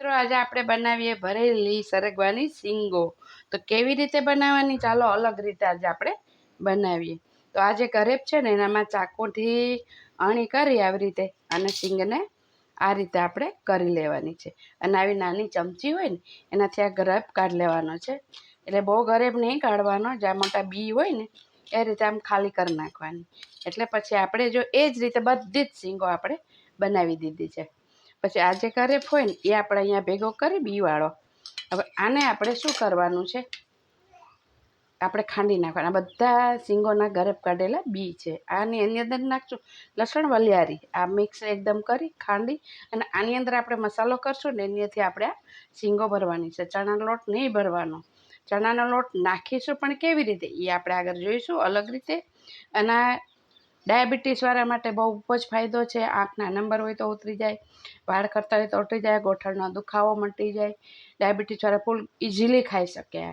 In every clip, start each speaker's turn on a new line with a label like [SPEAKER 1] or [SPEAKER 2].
[SPEAKER 1] મિત્રો આજે આપણે બનાવીએ ભરેલી સરગવાની શીંગો। તો કેવી રીતે બનાવવાની ચાલો અલગ રીતે આજે આપણે બનાવીએ। તો આજે ગરેબ છે ને એનામાં ચાકુથી અણી કરી આવી રીતે અને શીંગને આ રીતે આપણે કરી લેવાની છે। અને આવી નાની ચમચી હોય ને એનાથી આ ગરેબ કાઢી લેવાનો છે। એટલે બહુ ગરેબ નહીં કાઢવાનો, જ્યાં મોટા બી હોય ને એ રીતે આમ ખાલી કરી નાખવાની। એટલે પછી આપણે જો એ જ રીતે બધી જ શીંગો આપણે બનાવી દીધી છે। પછી આ જે ગરેબ હોય ને એ આપણે અહીંયા ભેગો કરી બીવાળો। હવે આને આપણે શું કરવાનું છે, આપણે ખાંડી નાખવાના। બધા શીંગોના ગરેબ કાઢેલા બી છે, આની એની અંદર નાખશું લસણ વલિયારી, આ મિક્સ એકદમ કરી ખાંડી અને આની અંદર આપણે મસાલો કરશું ને એનીથી આપણે આ શીંગો ભરવાની છે। ચણાનો લોટ નહીં ભરવાનો, ચણાનો લોટ નાખીશું પણ કેવી રીતે એ આપણે આગળ જોઈશું અલગ રીતે। અને ડાયાબિટીસવાળા માટે બહુ જ ફાયદો છે। આંખના નંબર હોય તો ઉતરી જાય, વાળ કરતા હોય તો ઉતરી જાય, ગોઠણનો દુખાવો મટી જાય। ડાયાબિટીસવાળા ફૂલ ઇઝીલી ખાઈ શકે।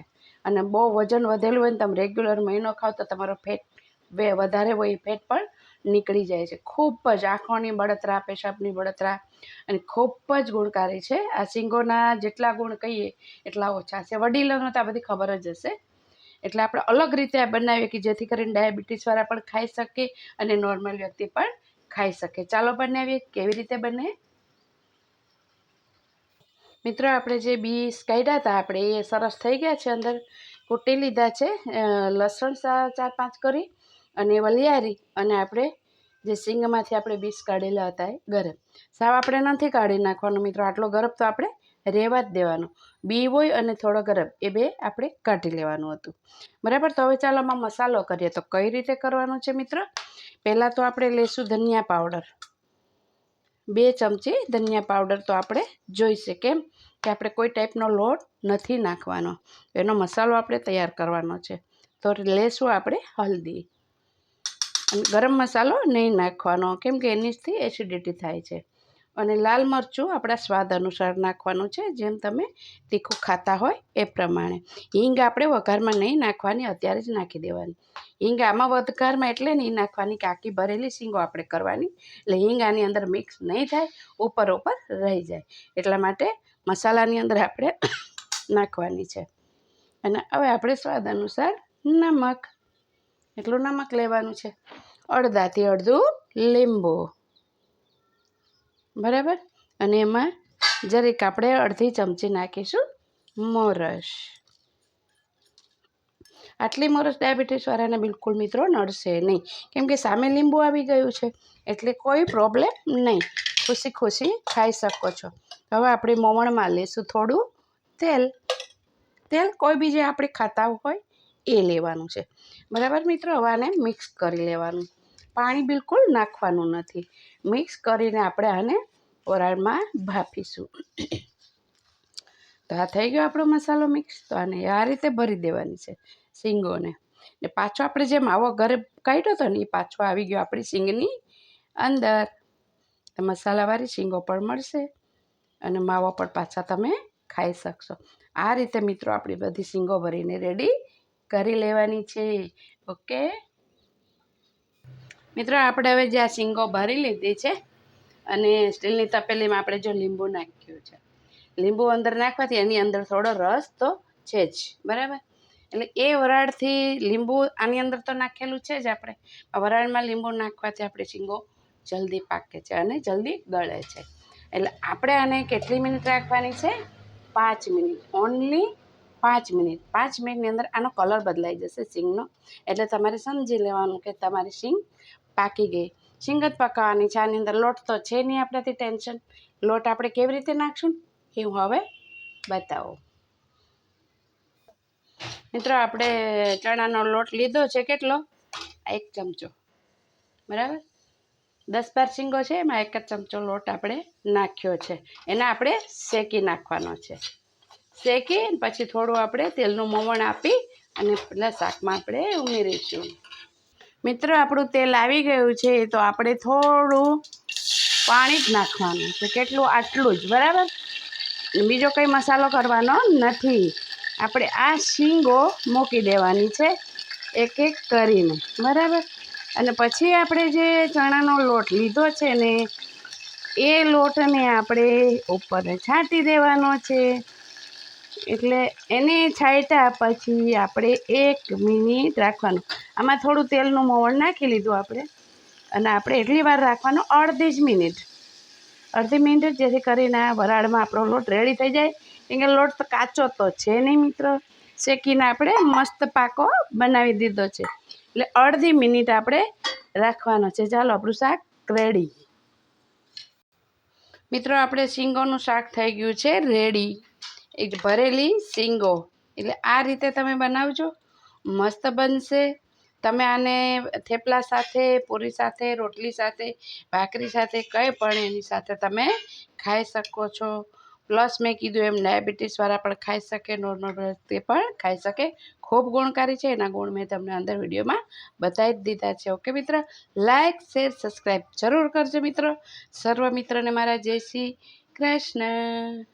[SPEAKER 1] અને બહુ વજન વધેલું હોય ને તમે રેગ્યુલર મહિનો ખાવ તો તમારો ફેટ વધારે હોય એ ફેટ પણ નીકળી જાય છે। ખૂબ જ આંખોની બળતરા, પેશાબની બળતરા અને ખૂબ જ ગુણકારી છે। આ શીંગોના જેટલા ગુણ કહીએ એટલા ઓછા છે। વડીલોને તો આ બધી ખબર જ હશે, એટલે આપણે અલગ રીતે આ બનાવીએ કે જેથી કરીને ડાયાબિટીસવાળા પણ ખાઈ શકે અને નોર્મલ વ્યક્તિ પણ ખાઈ શકે। ચાલો બનાવીએ કેવી રીતે બને। મિત્રો આપણે જે બીજ કાઢ્યા હતા આપણે એ સરસ થઈ ગયા છે, અંદર કૂટી લીધા છે। લસણ 4-5 કરી અને વલિયારી અને આપણે જે શીંગમાંથી આપણે બીજ કાઢેલા હતા એ ગરમ સાવ આપણે નથી કાઢી નાખવાનું મિત્રો, આટલો ગરમ તો આપણે રહેવા જ દેવાનો। બી હોય અને થોડો ગરમ એ બે આપણે કાઢી લેવાનું હતું, બરાબર। તો હવે ચાલો આમાં મસાલો કરીએ। તો કઈ રીતે કરવાનો છે મિત્રો, પહેલાં તો આપણે લઈશું ધનિયા પાવડર, 2 ચમચી ધનિયા પાવડર તો આપણે જોઈશે, કેમ કે આપણે કોઈ ટાઈપનો લોટ નથી નાખવાનો, એનો મસાલો આપણે તૈયાર કરવાનો છે। તો લેશું આપણે હલ્દી, અને ગરમ મસાલો નહીં નાખવાનો કેમ કે એનીથી એસિડિટી થાય છે। અને લાલ મરચું આપણા સ્વાદ અનુસાર નાખવાનું છે, જેમ તમે તીખું ખાતા હોય એ પ્રમાણે। હિંગ આપણે વઘારમાં નહીં નાખવાની, અત્યારે જ નાખી દેવાની। હિંગ આમાં વઘારમાં એટલે નહીં નાખવાની કે આખી ભરેલી શીંગો આપણે કરવાની, એટલે હિંગ આની અંદર મિક્સ નહીં થાય, ઉપર રહી જાય, એટલા માટે મસાલાની અંદર આપણે નાખવાની છે। અને હવે આપણે સ્વાદ અનુસાર નમક, એટલું નમક લેવાનું છે, અડધાથી અડધું લીંબુ, બરાબર। અને એમાં જરીક આપણે અડધી ચમચી નાખીશું મોરસ। આટલી મોરસ ડાયાબિટીસવાળાને બિલકુલ મિત્રો નડશે નહીં, કેમ કે સામે લીંબુ આવી ગયું છે, એટલે કોઈ પ્રોબ્લેમ નહીં, ખુશી ખુશી ખાઈ શકો છો। હવે આપણે મોવણમાં લેશું થોડું તેલ, કોઈ બી જે આપણે ખાતા હોય એ લેવાનું છે, બરાબર મિત્રો। હવે આને મિક્સ કરી લેવાનું, પાણી બિલકુલ નાખવાનું નથી, મિક્સ કરીને આપણે આને વરાળમાં ભાફીશું। તો આ થઈ ગયો આપણો મસાલો મિક્સ। તો આને આ રીતે ભરી દેવાની છે શીંગોને, ને પાછો આપણે જે માવો ગરેબ કાઢ્યો હતો ને એ પાછો આવી ગયો આપણી શીંગની અંદર। તો મસાલાવાળી શીંગો પણ મળશે અને માવો પણ પાછા તમે ખાઈ શકશો। આ રીતે મિત્રો આપણી બધી શીંગો ભરીને રેડી કરી લેવાની છે, ઓકે મિત્રો। આપણે હવે જે આ શીંગો ભરી લીધી છે અને સ્ટીલની તપેલીમાં આપણે જો લીંબુ નાખ્યું છે, લીંબુ અંદર નાખવાથી એની અંદર થોડો રસ તો છે જ, બરાબર। એટલે એ વરાળથી લીંબુ આની અંદર તો નાખેલું છે જ આપણે, વરાળમાં લીંબુ નાખવાથી આપણે શીંગો જલ્દી પાકે છે અને જલ્દી ગળે છે। એટલે આપણે આને કેટલી મિનિટ રાખવાની છે, 5 મિનિટ, ઓનલી 5 મિનિટ। 5 મિનિટની અંદર આનો કલર બદલાઈ જશે શીંગનો, એટલે તમારે સમજી લેવાનું કે તમારી શીંગ પાકી ગઈ। શીંગ જ પકાવવાની છે, આની અંદર લોટ તો છે નહીં આપણાથી ટેન્શન। લોટ આપણે કેવી રીતે નાખશું એ હું હવે બતાવું। મિત્રો આપણે ચણાનો લોટ લીધો છે, કેટલો, 1 ચમચો, બરાબર। 10-12 શીંગો છે, એમાં 1 જ ચમચો લોટ આપણે નાખ્યો છે, એને આપણે શેકી નાખવાનો છે। શેકી પછી થોડું આપણે તેલનું મોવણ આપી અને પેલા શાકમાં આપણે ઉમેરીશું। મિત્રો આપણું તેલ આવી ગયું છે, તો આપણે થોડું પાણી જ નાખવાનું છે, કેટલું, આટલું જ, બરાબર। બીજો કંઈ મસાલો કરવાનો નથી, આપણે આ શીંગો મૂકી દેવાની છે એક એક કરીને, બરાબર। અને પછી આપણે જે ચણાનો લોટ લીધો છે ને એ લોટને આપણે ઉપર છાંટી દેવાનો છે. એટલે એને છાંટ્યા પછી આપણે 1 મિનિટ રાખવાનું. આમાં થોડું તેલનું મોવણ નાખી લીધું આપણે, અને આપણે એટલી વાર રાખવાનો અડધી મિનિટ, જેથી કરીને વરાળમાં આપણો લોટ રેડી થઈ જાય. કેમ કે લોટ તો કાચો તો છે નહીં મિત્રો, શેકીને આપણે મસ્ત પાકો બનાવી દીધો છે. એટલે અડધી મિનિટ આપણે રાખવાનો છે. ચાલો આપણું શાક રેડી. મિત્રો આપણે શીંગોનું શાક થઈ ગયું છે રેડી. એક ભરેલી શીંગો, એટલે આ રીતે તમે બનાવજો, મસ્ત બનશે. તમે આને થેપલા સાથે, પૂરી સાથે, રોટલી સાથે, ભાખરી સાથે, કંઈ પણ એની સાથે તમે ખાઈ શકો છો. પ્લસ મેં કીધું એમ ડાયાબિટીસવાળા પણ ખાઈ શકે, નોર્મલ વ્યક્તિ પણ ખાઈ શકે. ખૂબ ગુણકારી છે. એના ગુણ મેં તમને અંદર વિડીયોમાં બતાવી જ દીધા છે. ઓકે મિત્ર, લાઇક, શેર, સબસ્ક્રાઈબ જરૂર કરજો મિત્રો. સર્વ મિત્રોને મારા જય શ્રી કૃષ્ણ.